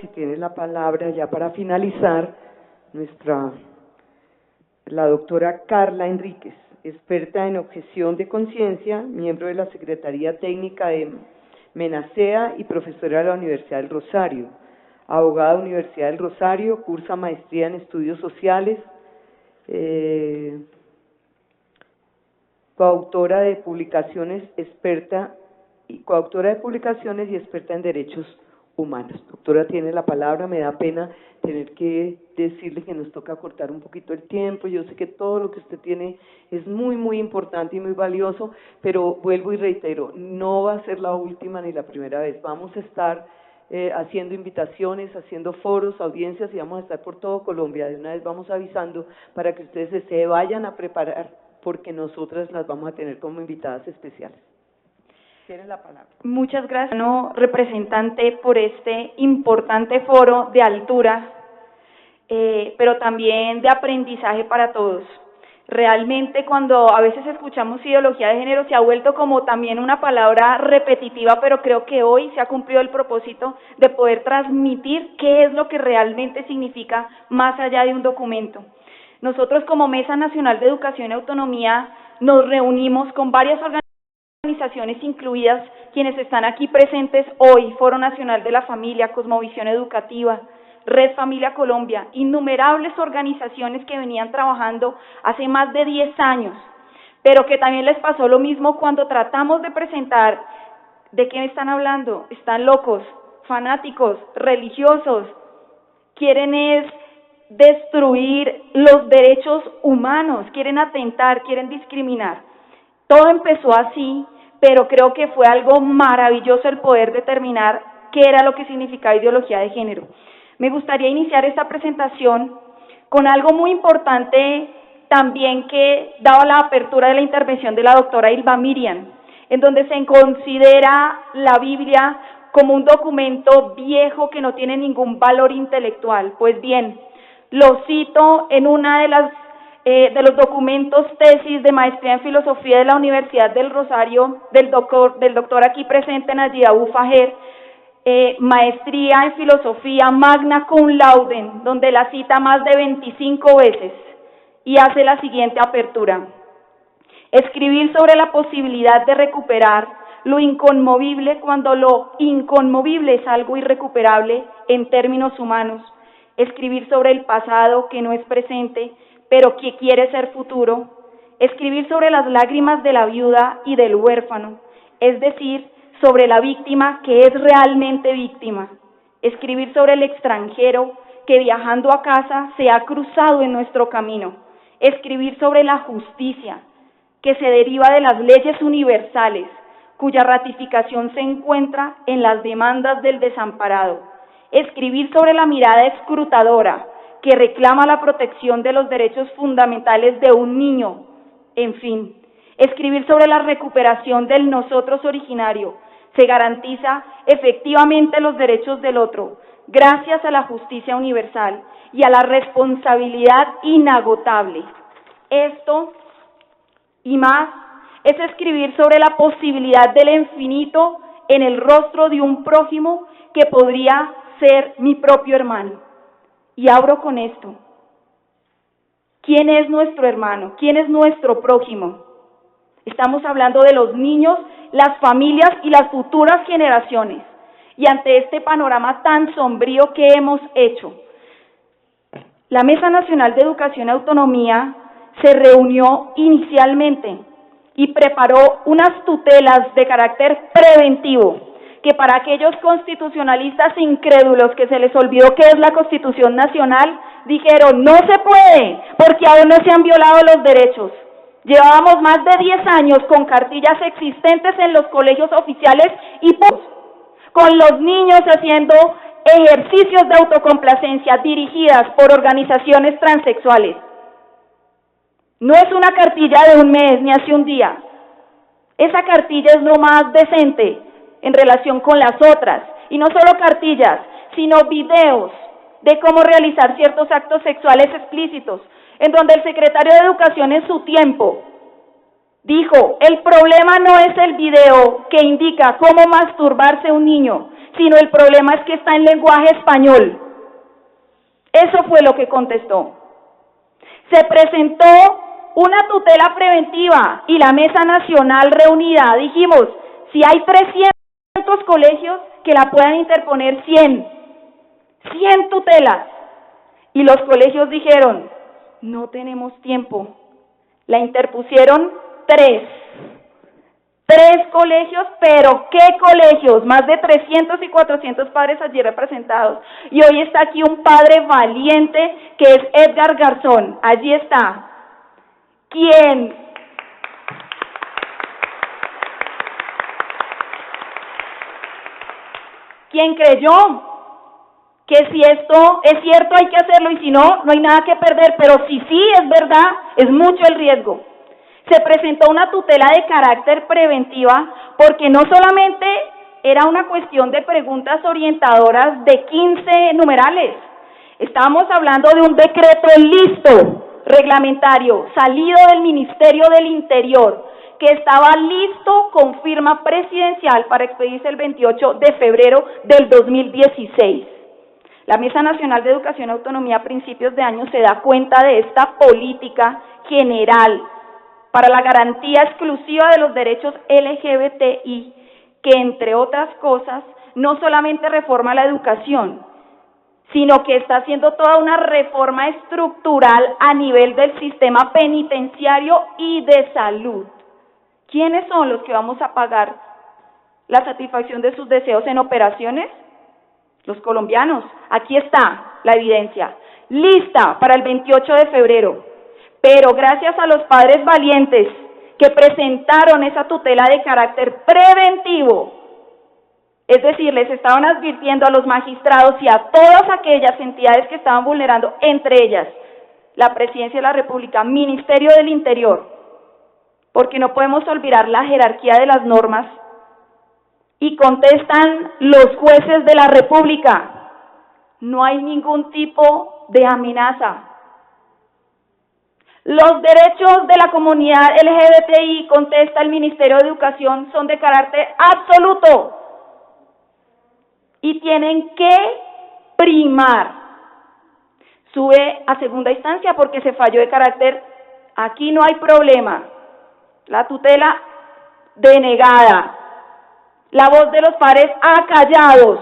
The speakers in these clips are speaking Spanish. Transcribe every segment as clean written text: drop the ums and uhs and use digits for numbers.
Si tiene la palabra ya para finalizar, la doctora Carla Enríquez, experta en objeción de conciencia, miembro de la Secretaría Técnica de MENASEA y profesora de la Universidad del Rosario, abogada de la Universidad del Rosario, cursa maestría en estudios sociales, coautora de publicaciones y experta en derechos humanos. Doctora, tiene la palabra. Me da pena tener que decirle que nos toca cortar un poquito el tiempo. Yo sé que todo lo que usted tiene es muy, muy importante y muy valioso, pero vuelvo y reitero, no va a ser la última ni la primera vez. Vamos a estar haciendo invitaciones, haciendo foros, audiencias, y vamos a estar por todo Colombia. De una vez vamos avisando para que ustedes se vayan a preparar, porque nosotras las vamos a tener como invitadas especiales. Tienen la palabra. Muchas gracias, representante, por este importante foro de altura, pero también de aprendizaje para todos. Realmente, cuando a veces escuchamos ideología de género, se ha vuelto como también una palabra repetitiva, pero creo que hoy se ha cumplido el propósito de poder transmitir qué es lo que realmente significa más allá de un documento. Nosotros, como Mesa Nacional de Educación y Autonomía, nos reunimos con varias organizaciones, incluidas quienes están aquí presentes hoy: Foro Nacional de la Familia, Cosmovisión Educativa, Red Familia Colombia, innumerables organizaciones que venían trabajando hace más de 10 años, pero que también les pasó lo mismo cuando tratamos de presentar. ¿De qué me están hablando? Están locos, fanáticos, religiosos, quieren destruir los derechos humanos, quieren atentar, quieren discriminar. Todo empezó así, pero creo que fue algo maravilloso el poder determinar qué era lo que significaba ideología de género. Me gustaría iniciar esta presentación con algo muy importante también, que daba la apertura de la intervención de la doctora Ilva Miriam, en donde se considera la Biblia como un documento viejo que no tiene ningún valor intelectual. Pues bien, lo cito en una de los documentos tesis de maestría en filosofía de la Universidad del Rosario, del doctor aquí presente, Nayib Abu Fajer, maestría en filosofía magna cum laude, donde la cita más de 25 veces, y hace la siguiente apertura: escribir sobre la posibilidad de recuperar lo inconmovible cuando lo inconmovible es algo irrecuperable en términos humanos, escribir sobre el pasado que no es presente pero que quiere ser futuro, escribir sobre las lágrimas de la viuda y del huérfano, es decir, sobre la víctima que es realmente víctima, escribir sobre el extranjero que viajando a casa se ha cruzado en nuestro camino, escribir sobre la justicia que se deriva de las leyes universales, cuya ratificación se encuentra en las demandas del desamparado, escribir sobre la mirada escrutadora que reclama la protección de los derechos fundamentales de un niño, en fin, escribir sobre la recuperación del nosotros originario. Se garantiza efectivamente los derechos del otro, gracias a la justicia universal y a la responsabilidad inagotable. Esto y más es escribir sobre la posibilidad del infinito en el rostro de un prójimo que podría ser mi propio hermano. Y abro con esto: ¿quién es nuestro hermano? ¿Quién es nuestro prójimo? Estamos hablando de los niños, las familias y las futuras generaciones. Y ante este panorama tan sombrío, ¿qué hemos hecho? La Mesa Nacional de Educación y Autonomía se reunió inicialmente y preparó unas tutelas de carácter preventivo, que para aquellos constitucionalistas incrédulos que se les olvidó qué es la Constitución Nacional, dijeron: no se puede, porque aún no se han violado los derechos. Llevábamos más de 10 años con cartillas existentes en los colegios oficiales y con los niños haciendo ejercicios de autocomplacencia dirigidas por organizaciones transexuales. No es una cartilla de un mes ni hace un día. Esa cartilla es lo más decente en relación con las otras, y no solo cartillas, sino videos de cómo realizar ciertos actos sexuales explícitos, en donde el secretario de Educación en su tiempo Dijo, el problema no es el video que indica cómo masturbarse un niño, sino el problema es que está en lenguaje español. Eso fue lo que contestó. Se presentó una tutela preventiva y la Mesa Nacional reunida. Dijimos, si hay 300 colegios, que la puedan interponer 100 tutelas. Y los colegios dijeron, no tenemos tiempo. La interpusieron 3 colegios, pero ¿qué colegios? Más de 300 y 400 padres allí representados. Y hoy está aquí un padre valiente que es Edgar Garzón. Allí está. ¿Quién? ¿Quién creyó que si esto es cierto hay que hacerlo y si no, no hay nada que perder? Pero si sí es verdad, es mucho el riesgo. Se presentó una tutela de carácter preventiva porque no solamente era una cuestión de preguntas orientadoras de 15 numerales. Estábamos hablando de un decreto listo, reglamentario, salido del Ministerio del Interior, que estaba listo con firma presidencial para expedirse el 28 de febrero del 2016. La Mesa Nacional de Educación y Autonomía a principios de año se da cuenta de esta política general para la garantía exclusiva de los derechos LGBTI, que entre otras cosas no solamente reforma la educación, sino que está haciendo toda una reforma estructural a nivel del sistema penitenciario y de salud. ¿Quiénes son los que vamos a pagar la satisfacción de sus deseos en operaciones? Los colombianos. Aquí está la evidencia, lista para el 28 de febrero. Pero gracias a los padres valientes que presentaron esa tutela de carácter preventivo, es decir, les estaban advirtiendo a los magistrados y a todas aquellas entidades que estaban vulnerando, entre ellas la Presidencia de la República, Ministerio del Interior, porque no podemos olvidar la jerarquía de las normas, y contestan los jueces de la República, no hay ningún tipo de amenaza. Los derechos de la comunidad LGBTI, contesta el Ministerio de Educación, son de carácter absoluto y tienen que primar. Sube a segunda instancia porque se falló de carácter, aquí no hay problema. La tutela denegada. La voz de los padres acallados.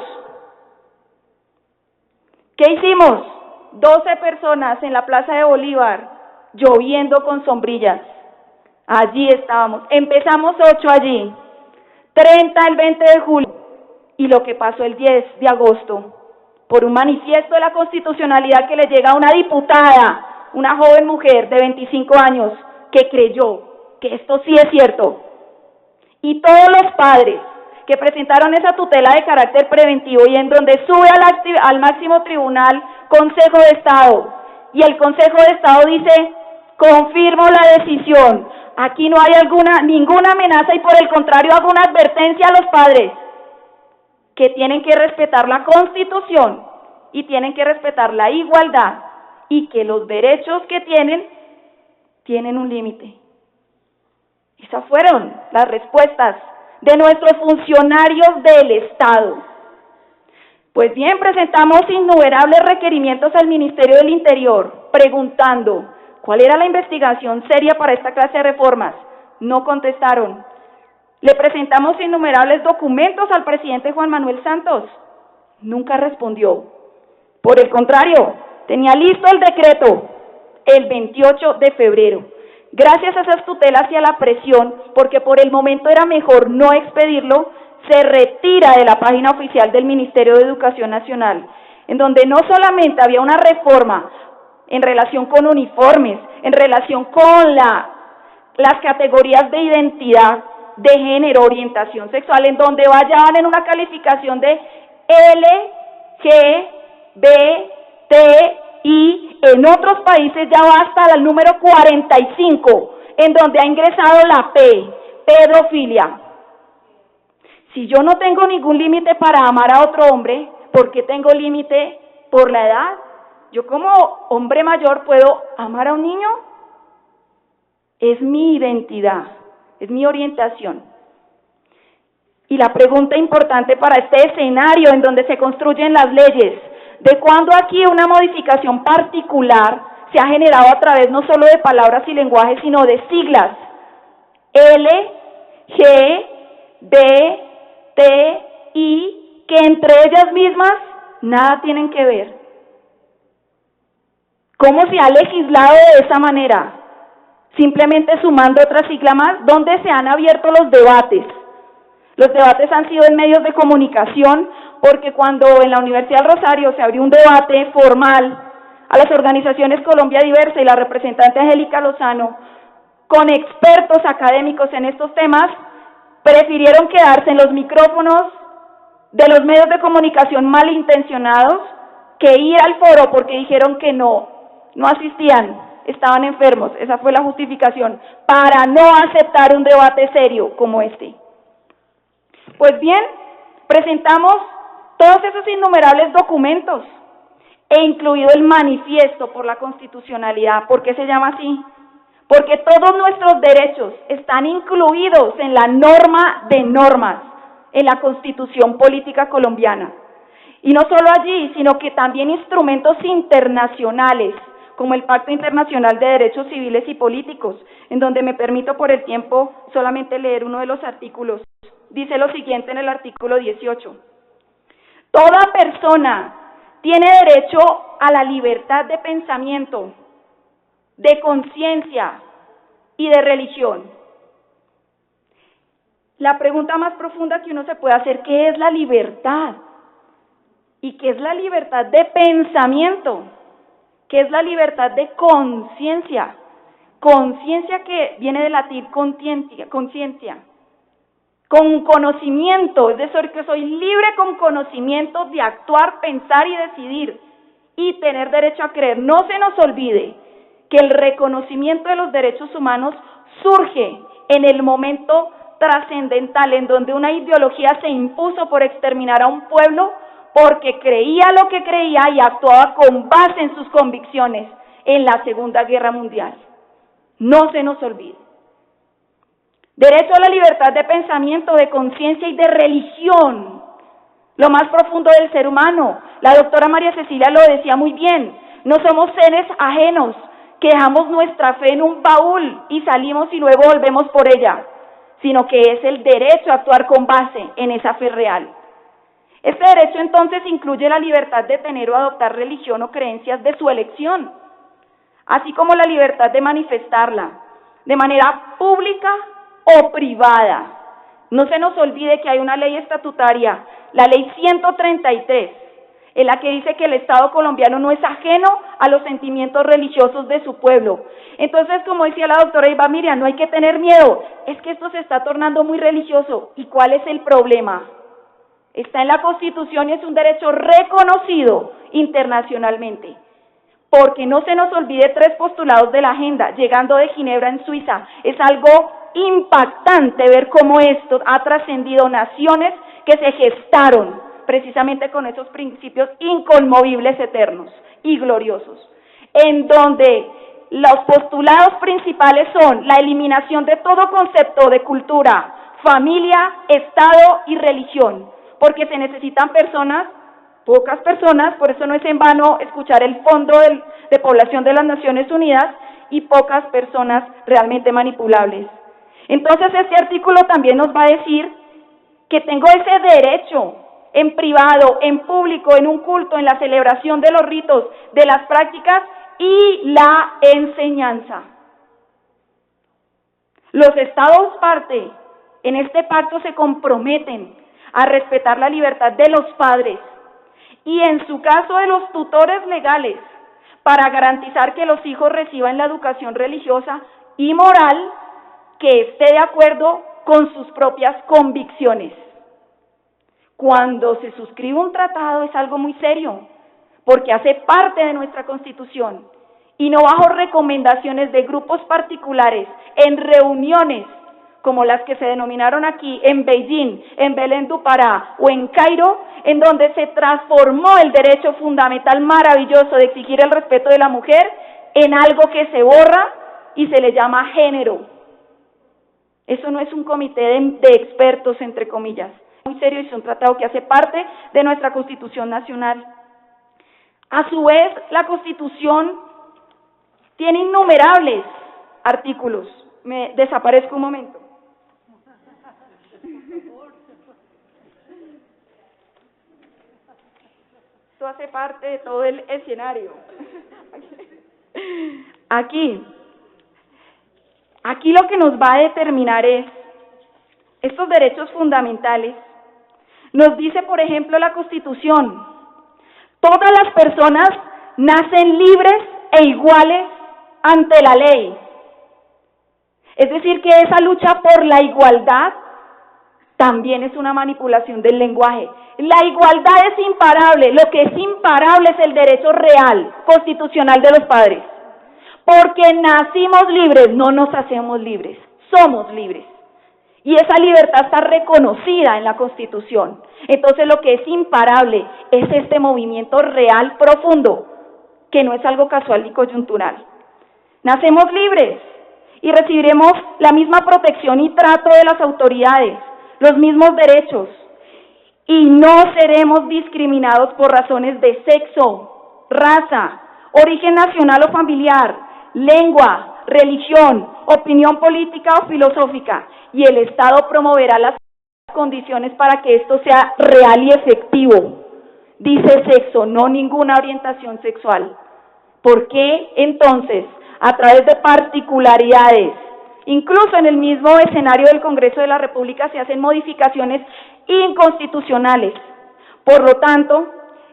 ¿Qué hicimos? 12 personas en la Plaza de Bolívar, lloviendo con sombrillas. Allí estábamos. Empezamos 8 allí, 30 el 20 de julio, y lo que pasó el 10 de agosto, por un manifiesto de la constitucionalidad que le llega a una diputada, una joven mujer de 25 años, que creyó que esto sí es cierto. Y todos los padres que presentaron esa tutela de carácter preventivo y en donde sube al máximo tribunal, Consejo de Estado, y el Consejo de Estado dice, confirmo la decisión, aquí no hay ninguna amenaza y por el contrario hago una advertencia a los padres que tienen que respetar la Constitución y tienen que respetar la igualdad y que los derechos que tienen un límite. Esas fueron las respuestas de nuestros funcionarios del Estado. Pues bien, presentamos innumerables requerimientos al Ministerio del Interior, preguntando cuál era la investigación seria para esta clase de reformas. No contestaron. Le presentamos innumerables documentos al presidente Juan Manuel Santos. Nunca respondió. Por el contrario, tenía listo el decreto el 28 de febrero. Gracias a esas tutelas y a la presión, porque por el momento era mejor no expedirlo, se retira de la página oficial del Ministerio de Educación Nacional, en donde no solamente había una reforma en relación con uniformes, en relación con las categorías de identidad, de género, orientación sexual, en donde vayan en una calificación de L, G, B, T, I, en otros países ya va hasta el número 45, en donde ha ingresado la P, pedofilia. Si yo no tengo ningún límite para amar a otro hombre, ¿por qué tengo límite por la edad? Yo como hombre mayor puedo amar a un niño. Es mi identidad. es mi orientación. Y la pregunta importante para este escenario en donde se construyen las leyes, ¿de cuándo aquí una modificación particular se ha generado a través no solo de palabras y lenguajes, sino de siglas? L, G, B, T, I, que entre ellas mismas nada tienen que ver. ¿Cómo se ha legislado de esa manera? Simplemente sumando otra sigla más, ¿dónde se han abierto los debates? Los debates han sido en medios de comunicación, porque cuando en la Universidad del Rosario se abrió un debate formal a las organizaciones Colombia Diversa y la representante Angélica Lozano, con expertos académicos en estos temas, prefirieron quedarse en los micrófonos de los medios de comunicación malintencionados que ir al foro, porque dijeron que no asistían, estaban enfermos. Esa fue la justificación para no aceptar un debate serio como este. Pues bien, presentamos todos esos innumerables documentos, e incluido el manifiesto por la constitucionalidad. ¿Por qué se llama así? Porque todos nuestros derechos están incluidos en la norma de normas, en la Constitución Política Colombiana. Y no solo allí, sino que también instrumentos internacionales, como el Pacto Internacional de Derechos Civiles y Políticos, en donde me permito por el tiempo solamente leer uno de los artículos. Dice lo siguiente en el artículo 18. Toda persona tiene derecho a la libertad de pensamiento, de conciencia y de religión. La pregunta más profunda que uno se puede hacer, ¿qué es la libertad? ¿Y qué es la libertad de pensamiento? ¿Qué es la libertad de conciencia? Conciencia que viene del latín conciencia. Con conocimiento, es decir, que soy libre con conocimiento de actuar, pensar y decidir, y tener derecho a creer. No se nos olvide que el reconocimiento de los derechos humanos surge en el momento trascendental en donde una ideología se impuso por exterminar a un pueblo porque creía lo que creía y actuaba con base en sus convicciones en la Segunda Guerra Mundial. No se nos olvide. Derecho a la libertad de pensamiento, de conciencia y de religión, lo más profundo del ser humano. La doctora María Cecilia lo decía muy bien, no somos seres ajenos que dejamos nuestra fe en un baúl y salimos y luego volvemos por ella, sino que es el derecho a actuar con base en esa fe real. Este derecho entonces incluye la libertad de tener o adoptar religión o creencias de su elección, así como la libertad de manifestarla de manera pública o privada. No se nos olvide que hay una ley estatutaria, la ley 133, en la que dice que el Estado colombiano no es ajeno a los sentimientos religiosos de su pueblo. Entonces, como decía la doctora Iva Miriam, no hay que tener miedo, es que esto se está tornando muy religioso. ¿Y cuál es el problema? Está en la Constitución y es un derecho reconocido internacionalmente. Porque no se nos olvide 3 postulados de la agenda, llegando de Ginebra en Suiza. Es algo impactante ver cómo esto ha trascendido naciones que se gestaron precisamente con esos principios inconmovibles, eternos y gloriosos, en donde los postulados principales son la eliminación de todo concepto de cultura, familia, Estado y religión, porque se necesitan personas, pocas personas, por eso no es en vano escuchar el Fondo de Población de las Naciones Unidas, y pocas personas realmente manipulables. Entonces este artículo también nos va a decir que tengo ese derecho en privado, en público, en un culto, en la celebración de los ritos, de las prácticas y la enseñanza. Los Estados parte en este pacto se comprometen a respetar la libertad de los padres y en su caso de los tutores legales para garantizar que los hijos reciban la educación religiosa y moral que esté de acuerdo con sus propias convicciones. Cuando se suscribe un tratado es algo muy serio, porque hace parte de nuestra Constitución, y no bajo recomendaciones de grupos particulares, en reuniones como las que se denominaron aquí en Beijing, en Belén do Pará o en Cairo, en donde se transformó el derecho fundamental maravilloso de exigir el respeto de la mujer en algo que se borra y se le llama género. Eso no es un comité de expertos, entre comillas. Muy serio, y es un tratado que hace parte de nuestra Constitución Nacional. A su vez, la Constitución tiene innumerables artículos. Me desaparezco un momento. Esto hace parte de todo el escenario. Aquí lo que nos va a determinar es estos derechos fundamentales. Nos dice, por ejemplo, la Constitución: todas las personas nacen libres e iguales ante la ley. Es decir, que esa lucha por la igualdad también es una manipulación del lenguaje. La igualdad es imparable, lo que es imparable es el derecho real, constitucional de los padres. Porque nacimos libres, no nos hacemos libres, somos libres. Y esa libertad está reconocida en la Constitución. Entonces lo que es imparable es este movimiento real profundo, que no es algo casual ni coyuntural. Nacemos libres y recibiremos la misma protección y trato de las autoridades, los mismos derechos, y no seremos discriminados por razones de sexo, raza, origen nacional o familiar, lengua, religión, opinión política o filosófica, y el Estado promoverá las condiciones para que esto sea real y efectivo. Dice sexo, no ninguna orientación sexual. ¿Por qué entonces, a través de particularidades, incluso en el mismo escenario del Congreso de la República, se hacen modificaciones inconstitucionales? Por lo tanto,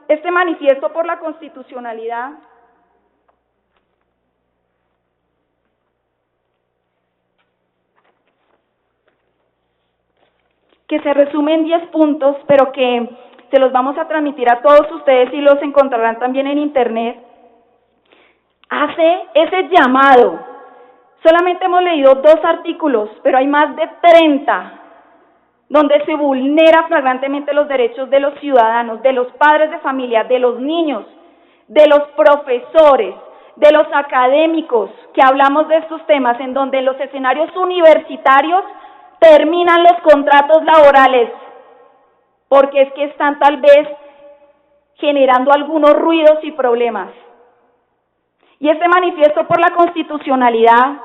este manifiesto por la constitucionalidad que se resume en 10 puntos, pero que se los vamos a transmitir a todos ustedes y los encontrarán también en internet, hace ese llamado. Solamente hemos leído 2 artículos, pero hay más de 30 donde se vulnera flagrantemente los derechos de los ciudadanos, de los padres de familia, de los niños, de los profesores, de los académicos, que hablamos de estos temas, en donde en los escenarios universitarios terminan los contratos laborales, porque es que están tal vez generando algunos ruidos y problemas. Y este manifiesto por la constitucionalidad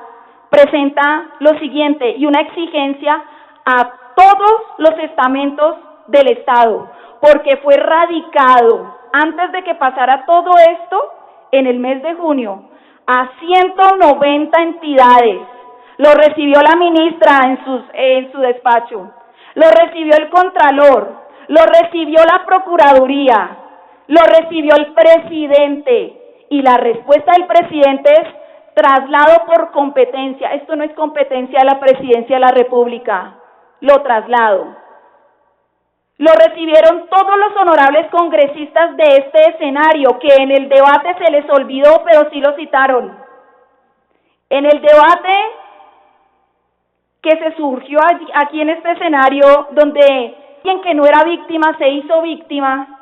presenta lo siguiente, y una exigencia a todos los estamentos del Estado, porque fue radicado antes de que pasara todo esto en el mes de junio a 190 entidades. Lo recibió la ministra en su despacho, lo recibió el Contralor, lo recibió la Procuraduría, lo recibió el presidente, y la respuesta del presidente es traslado por competencia. Esto no es competencia de la Presidencia de la República, lo traslado. Lo recibieron todos los honorables congresistas de este escenario, que en el debate se les olvidó, pero sí lo citaron. En el debate que se surgió aquí en este escenario, donde quien que no era víctima se hizo víctima,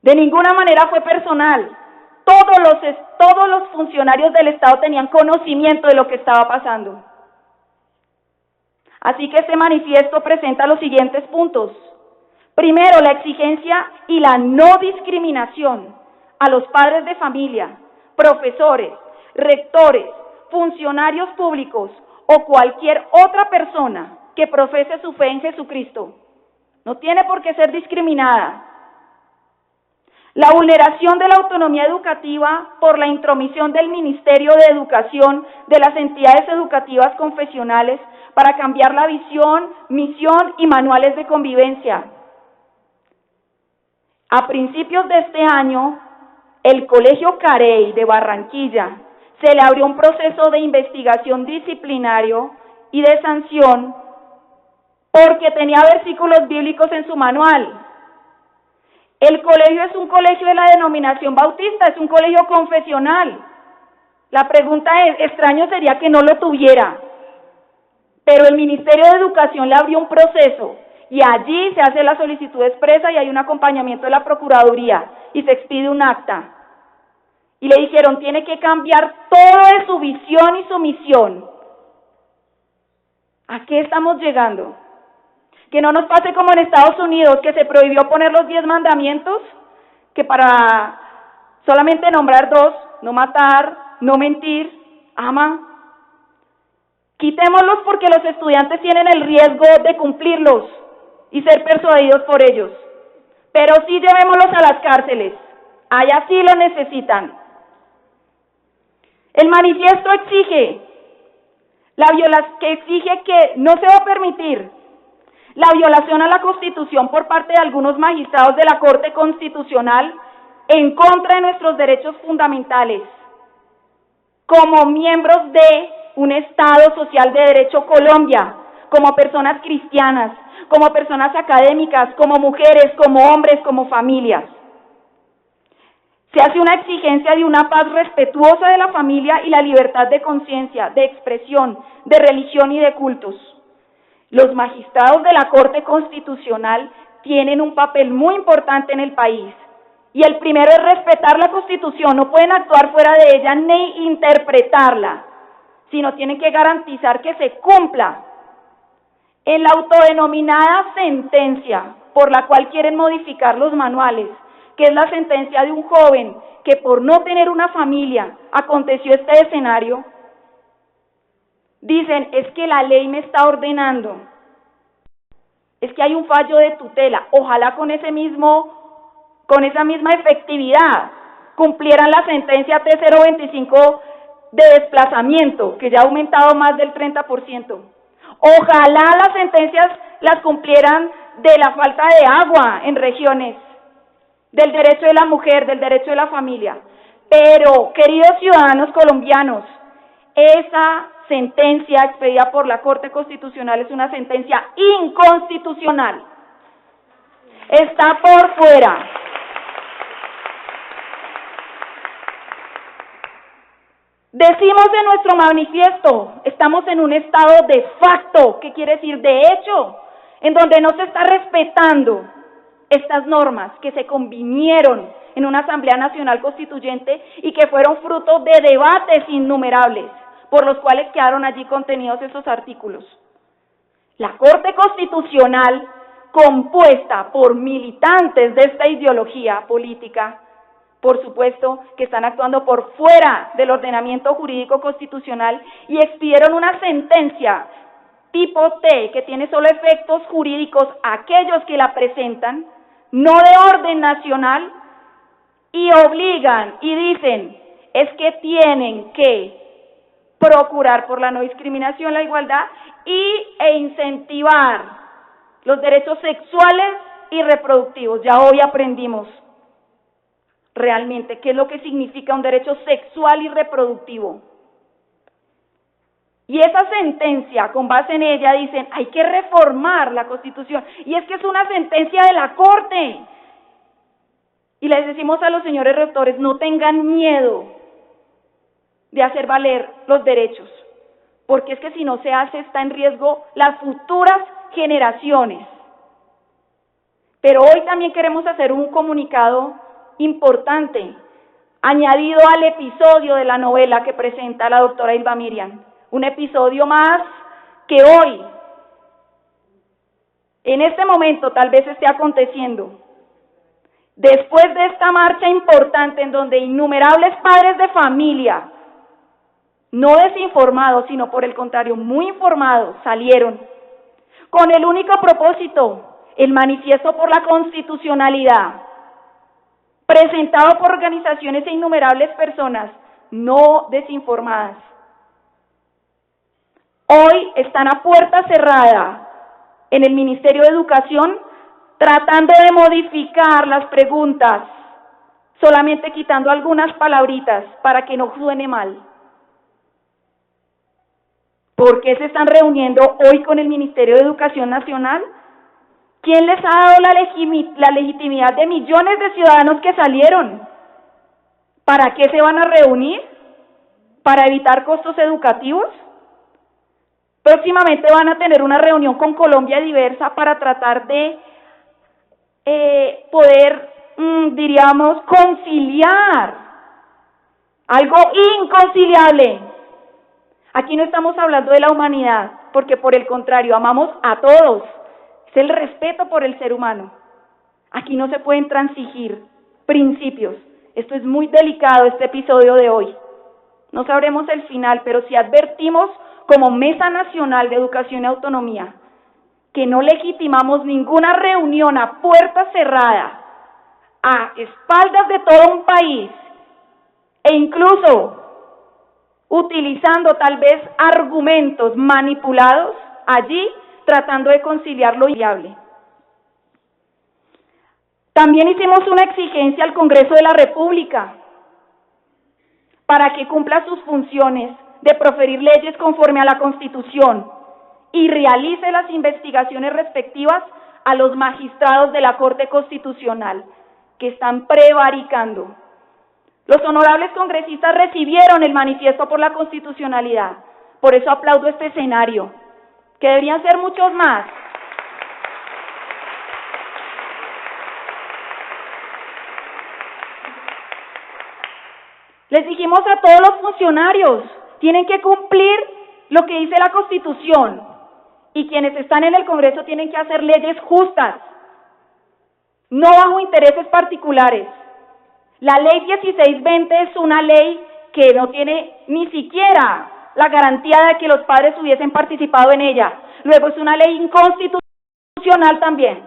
de ninguna manera fue personal. Todos los funcionarios del Estado tenían conocimiento de lo que estaba pasando. Así que este manifiesto presenta los siguientes puntos. Primero, la exigencia y la no discriminación a los padres de familia, profesores, rectores, funcionarios públicos o cualquier otra persona que profese su fe en Jesucristo. No tiene por qué ser discriminada. La vulneración de la autonomía educativa por la intromisión del Ministerio de Educación de las entidades educativas confesionales para cambiar la visión, misión y manuales de convivencia. A principios de este año, el Colegio Carey de Barranquilla se le abrió un proceso de investigación disciplinario y de sanción porque tenía versículos bíblicos en su manual. El colegio es un colegio de la denominación bautista, es un colegio confesional. La pregunta es, extraño sería que no lo tuviera, pero el Ministerio de Educación le abrió un proceso y allí se hace la solicitud expresa y hay un acompañamiento de la Procuraduría y se expide un acta. Y le dijeron, tiene que cambiar todo de su visión y su misión. ¿A qué estamos llegando? Que no nos pase como en Estados Unidos, que se prohibió poner los 10 mandamientos, que para solamente nombrar 2, no matar, no mentir, ama. Quitémoslos porque los estudiantes tienen el riesgo de cumplirlos y ser persuadidos por ellos. Pero sí llevémoslos a las cárceles, allá sí lo necesitan. El manifiesto exige que no se va a permitir la violación a la Constitución por parte de algunos magistrados de la Corte Constitucional en contra de nuestros derechos fundamentales, como miembros de un Estado social de derecho Colombia, como personas cristianas, como personas académicas, como mujeres, como hombres, como familias. Se hace una exigencia de una paz respetuosa de la familia y la libertad de conciencia, de expresión, de religión y de cultos. Los magistrados de la Corte Constitucional tienen un papel muy importante en el país. Y el primero es respetar la Constitución, no pueden actuar fuera de ella ni interpretarla, sino tienen que garantizar que se cumpla. En la autodenominada sentencia por la cual quieren modificar los manuales, que es la sentencia de un joven que por no tener una familia aconteció este escenario, dicen, es que la ley me está ordenando, es que hay un fallo de tutela, ojalá con esa misma efectividad cumplieran la sentencia T025 de desplazamiento, que ya ha aumentado más del 30%. Ojalá las sentencias las cumplieran de la falta de agua en regiones, del derecho de la mujer, del derecho de la familia. Pero, queridos ciudadanos colombianos, esa sentencia expedida por la Corte Constitucional es una sentencia inconstitucional. Está por fuera. Decimos en nuestro manifiesto, estamos en un estado de facto, ¿qué quiere decir? De hecho, en donde no se está respetando estas normas que se convinieron en una Asamblea Nacional Constituyente y que fueron fruto de debates innumerables, por los cuales quedaron allí contenidos esos artículos. La Corte Constitucional, compuesta por militantes de esta ideología política, por supuesto, que están actuando por fuera del ordenamiento jurídico constitucional y expidieron una sentencia tipo T, que tiene solo efectos jurídicos aquellos que la presentan, no de orden nacional, y obligan y dicen, es que tienen que procurar por la no discriminación, la igualdad e incentivar los derechos sexuales y reproductivos. Ya hoy aprendimos realmente qué es lo que significa un derecho sexual y reproductivo. Y esa sentencia, con base en ella, dicen, hay que reformar la Constitución. Y es que es una sentencia de la Corte. Y les decimos a los señores rectores, no tengan miedo de hacer valer los derechos, porque es que si no se hace, está en riesgo las futuras generaciones. Pero hoy también queremos hacer un comunicado importante, añadido al episodio de la novela que presenta la doctora Ilva Miriam. Un episodio más que hoy, en este momento, tal vez esté aconteciendo. Después de esta marcha importante en donde innumerables padres de familia, no desinformados, sino por el contrario, muy informados, salieron con el único propósito, el manifiesto por la constitucionalidad, presentado por organizaciones e innumerables personas no desinformadas. Hoy están a puerta cerrada en el Ministerio de Educación tratando de modificar las preguntas, solamente quitando algunas palabritas para que no suene mal. ¿Por qué se están reuniendo hoy con el Ministerio de Educación Nacional? ¿Quién les ha dado la legitimidad de millones de ciudadanos que salieron? ¿Para qué se van a reunir? ¿Para evitar costos educativos? Próximamente van a tener una reunión con Colombia Diversa para tratar de poder, diríamos, conciliar algo inconciliable. Aquí no estamos hablando de la humanidad, porque por el contrario, amamos a todos. Es el respeto por el ser humano. Aquí no se pueden transigir principios. Esto es muy delicado, este episodio de hoy. No sabremos el final, pero sí advertimos como Mesa Nacional de Educación y Autonomía que no legitimamos ninguna reunión a puerta cerrada, a espaldas de todo un país, e incluso utilizando tal vez argumentos manipulados allí, tratando de conciliar lo inviable. También hicimos una exigencia al Congreso de la República para que cumpla sus funciones de proferir leyes conforme a la Constitución y realice las investigaciones respectivas a los magistrados de la Corte Constitucional que están prevaricando. Los honorables congresistas recibieron el manifiesto por la constitucionalidad, por eso aplaudo este escenario, que deberían ser muchos más. Les dijimos a todos los funcionarios, tienen que cumplir lo que dice la Constitución, y quienes están en el Congreso tienen que hacer leyes justas, no bajo intereses particulares. La ley 1620 es una ley que no tiene ni siquiera la garantía de que los padres hubiesen participado en ella. Luego es una ley inconstitucional también,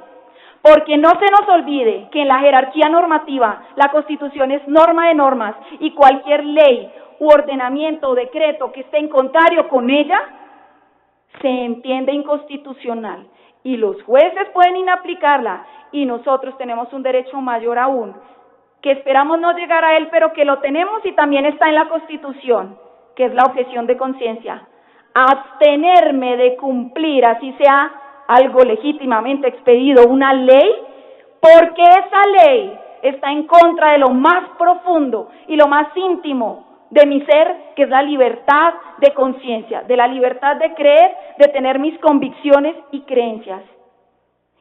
porque no se nos olvide que en la jerarquía normativa la Constitución es norma de normas y cualquier ley u ordenamiento o decreto que esté en contrario con ella se entiende inconstitucional y los jueces pueden inaplicarla y nosotros tenemos un derecho mayor aún, que esperamos no llegar a él, pero que lo tenemos y también está en la Constitución, que es la objeción de conciencia. Abstenerme de cumplir, así sea algo legítimamente expedido, una ley, porque esa ley está en contra de lo más profundo y lo más íntimo de mi ser, que es la libertad de conciencia, de la libertad de creer, de tener mis convicciones y creencias.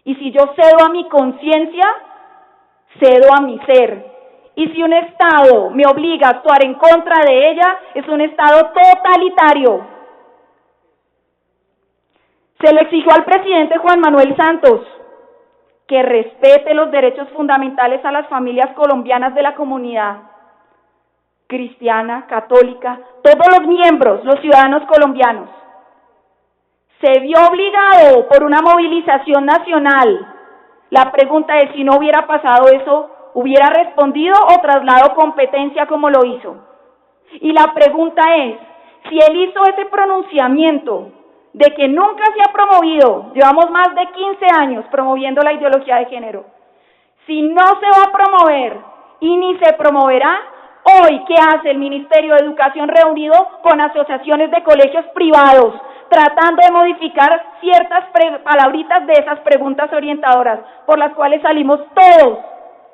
Y si yo cedo a mi conciencia, cedo a mi ser. Y si un Estado me obliga a actuar en contra de ella, es un Estado totalitario. Se lo exigió al presidente Juan Manuel Santos que respete los derechos fundamentales a las familias colombianas de la comunidad cristiana, católica, todos los miembros, los ciudadanos colombianos. Se vio obligado por una movilización nacional. La pregunta es si no hubiera pasado eso, ¿hubiera respondido o trasladado competencia como lo hizo? Y la pregunta es, si él hizo ese pronunciamiento de que nunca se ha promovido, llevamos más de 15 años promoviendo la ideología de género, si no se va a promover y ni se promoverá, hoy, ¿qué hace el Ministerio de Educación reunido con asociaciones de colegios privados, tratando de modificar ciertas palabritas de esas preguntas orientadoras, por las cuales salimos todos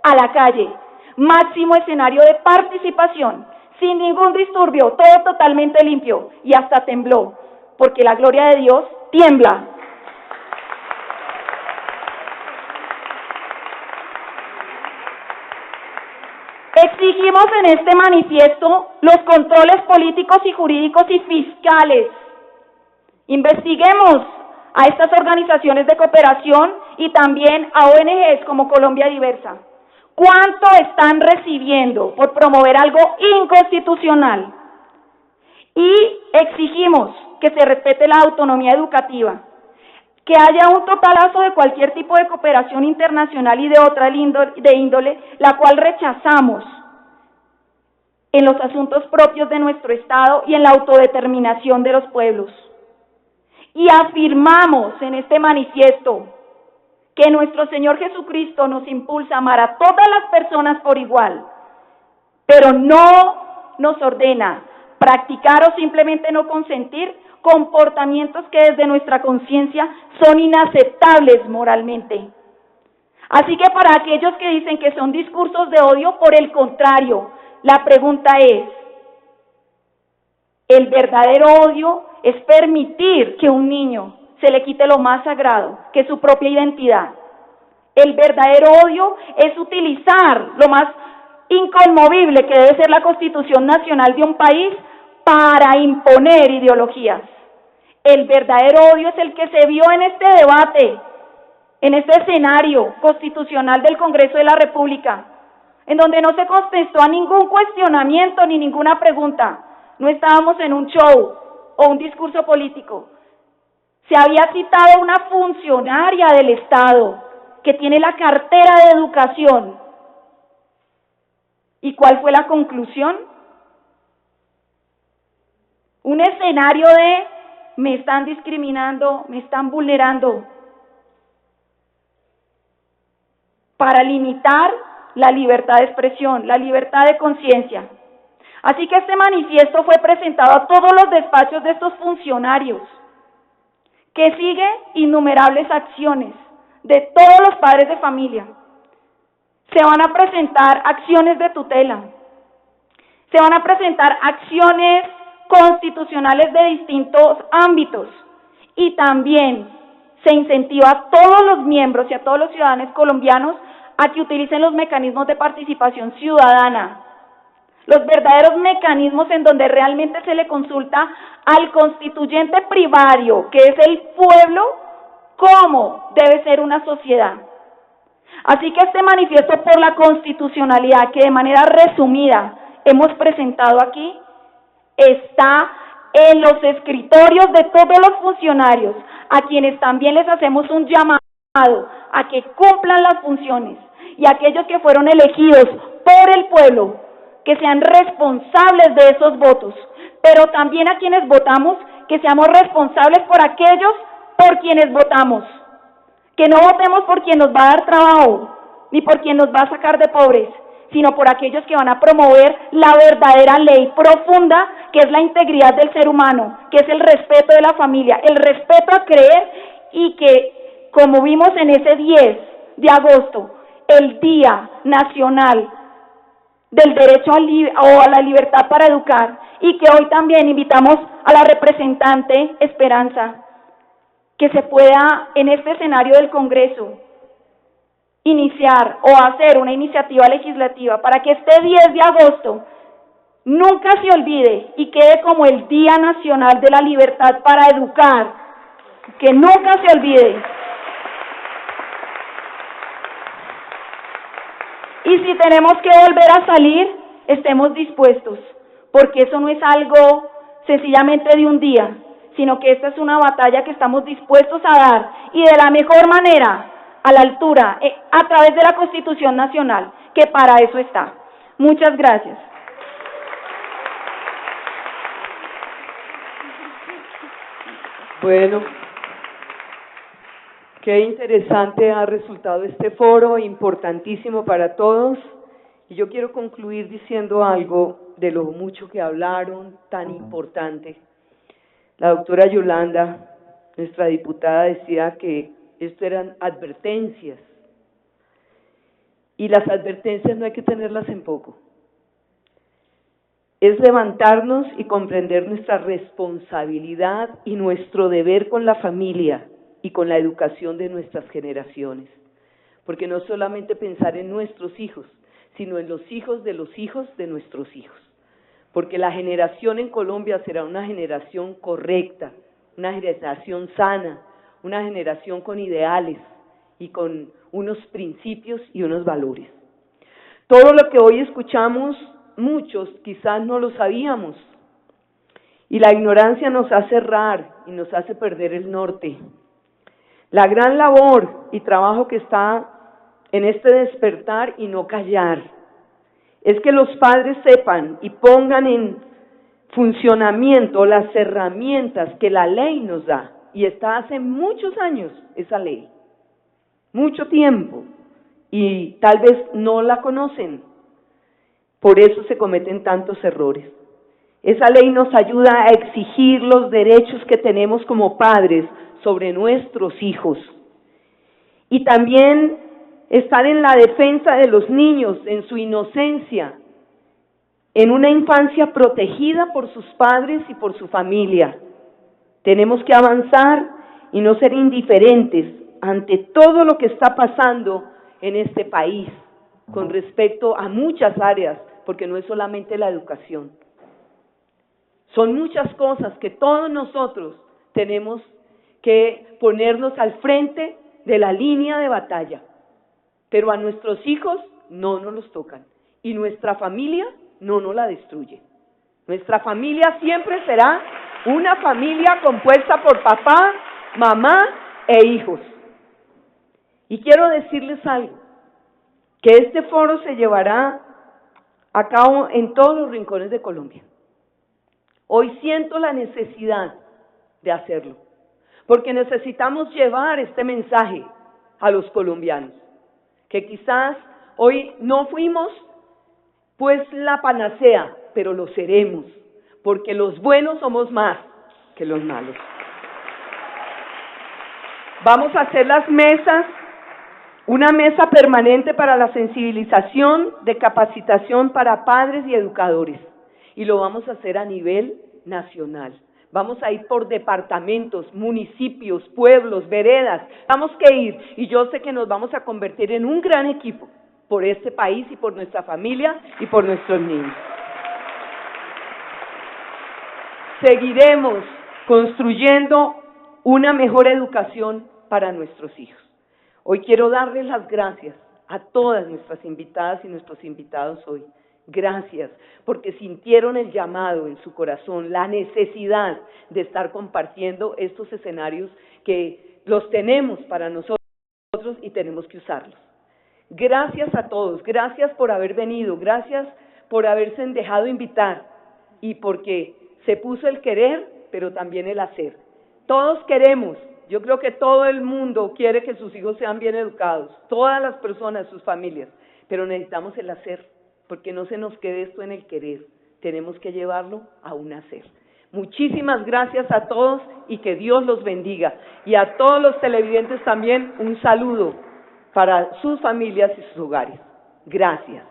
a la calle? Máximo escenario de participación, sin ningún disturbio, todo totalmente limpio, y hasta tembló, porque la gloria de Dios tiembla. Exigimos en este manifiesto los controles políticos y jurídicos y fiscales. Investiguemos a estas organizaciones de cooperación y también a ONGs como Colombia Diversa. ¿Cuánto están recibiendo por promover algo inconstitucional? Y exigimos que se respete la autonomía educativa, que haya un totalazo de cualquier tipo de cooperación internacional y de otra índole, la cual rechazamos en los asuntos propios de nuestro Estado y en la autodeterminación de los pueblos. Y afirmamos en este manifiesto que nuestro Señor Jesucristo nos impulsa a amar a todas las personas por igual, pero no nos ordena practicar o simplemente no consentir comportamientos que desde nuestra conciencia son inaceptables moralmente. Así que para aquellos que dicen que son discursos de odio, por el contrario, la pregunta es, ¿el verdadero odio es permitir que un niño se le quite lo más sagrado, que es su propia identidad? El verdadero odio es utilizar lo más inconmovible que debe ser la Constitución Nacional de un país para imponer ideologías. El verdadero odio es el que se vio en este debate, en este escenario constitucional del Congreso de la República, en donde no se contestó a ningún cuestionamiento ni ninguna pregunta. No estábamos en un show o un discurso político. Se había citado a una funcionaria del Estado que tiene la cartera de educación. ¿Y cuál fue la conclusión? Un escenario de me están discriminando, me están vulnerando, para limitar la libertad de expresión, la libertad de conciencia. Así que este manifiesto fue presentado a todos los despachos de estos funcionarios, que sigue innumerables acciones de todos los padres de familia. Se van a presentar acciones de tutela, se van a presentar acciones constitucionales de distintos ámbitos y también se incentiva a todos los miembros y a todos los ciudadanos colombianos a que utilicen los mecanismos de participación ciudadana, los verdaderos mecanismos en donde realmente se le consulta al constituyente primario, que es el pueblo, cómo debe ser una sociedad. Así que este manifiesto por la constitucionalidad, que de manera resumida hemos presentado aquí, está en los escritorios de todos los funcionarios, a quienes también les hacemos un llamado a que cumplan las funciones, y aquellos que fueron elegidos por el pueblo, que sean responsables de esos votos, pero también a quienes votamos, que seamos responsables por aquellos por quienes votamos, que no votemos por quien nos va a dar trabajo, ni por quien nos va a sacar de pobres, sino por aquellos que van a promover la verdadera ley profunda, que es la integridad del ser humano, que es el respeto de la familia, el respeto a creer, y que, como vimos en ese 10 de agosto, el Día Nacional del Derecho a la Libertad para Educar, y que hoy también invitamos a la representante Esperanza, que se pueda en este escenario del Congreso iniciar o hacer una iniciativa legislativa para que este 10 de agosto nunca se olvide y quede como el Día Nacional de la Libertad para Educar, que nunca se olvide. Y si tenemos que volver a salir, estemos dispuestos, porque eso no es algo sencillamente de un día, sino que esta es una batalla que estamos dispuestos a dar, y de la mejor manera, a la altura, a través de la Constitución Nacional, que para eso está. Muchas gracias. Bueno, qué interesante ha resultado este foro, importantísimo para todos. Y yo quiero concluir diciendo algo de lo mucho que hablaron, tan importante. La doctora Yolanda, nuestra diputada, decía que esto eran advertencias. Y las advertencias no hay que tenerlas en poco. Es levantarnos y comprender nuestra responsabilidad y nuestro deber con la familia y con la educación de nuestras generaciones. Porque no solamente pensar en nuestros hijos, sino en los hijos de nuestros hijos. Porque la generación en Colombia será una generación correcta, una generación sana, una generación con ideales y con unos principios y unos valores. Todo lo que hoy escuchamos, muchos quizás no lo sabíamos, y la ignorancia nos hace errar y nos hace perder el norte. La gran labor y trabajo que está en este despertar y no callar es que los padres sepan y pongan en funcionamiento las herramientas que la ley nos da, y está hace muchos años esa ley, mucho tiempo, y tal vez no la conocen, por eso se cometen tantos errores. Esa ley nos ayuda a exigir los derechos que tenemos como padres sobre nuestros hijos, y también estar en la defensa de los niños en su inocencia, en una infancia protegida por sus padres y por su familia. Tenemos que avanzar y no ser indiferentes ante todo lo que está pasando en este país con respecto a muchas áreas, porque no es solamente la educación. Son muchas cosas que todos nosotros tenemos que ponernos al frente de la línea de batalla, pero a nuestros hijos no nos los tocan y nuestra familia no nos la destruye. Nuestra familia siempre será una familia compuesta por papá, mamá e hijos. Y quiero decirles algo, que este foro se llevará a cabo en todos los rincones de Colombia. Hoy siento la necesidad de hacerlo, porque necesitamos llevar este mensaje a los colombianos, que quizás hoy no fuimos pues la panacea, pero lo seremos, porque los buenos somos más que los malos. Vamos a hacer las mesas, una mesa permanente para la sensibilización de capacitación para padres y educadores, y lo vamos a hacer a nivel nacional. Vamos a ir por departamentos, municipios, pueblos, veredas, vamos que ir, y yo sé que nos vamos a convertir en un gran equipo por este país y por nuestra familia y por nuestros niños. Seguiremos construyendo una mejor educación para nuestros hijos. Hoy quiero darles las gracias a todas nuestras invitadas y nuestros invitados hoy. Gracias, porque sintieron el llamado en su corazón, la necesidad de estar compartiendo estos escenarios que los tenemos para nosotros y tenemos que usarlos. Gracias a todos, gracias por haber venido, gracias por haberse dejado invitar y porque se puso el querer, pero también el hacer. Todos queremos, yo creo que todo el mundo quiere que sus hijos sean bien educados, todas las personas, sus familias, pero necesitamos el hacer, porque no se nos quede esto en el querer, tenemos que llevarlo a un hacer. Muchísimas gracias a todos y que Dios los bendiga. Y a todos los televidentes también un saludo para sus familias y sus hogares. Gracias.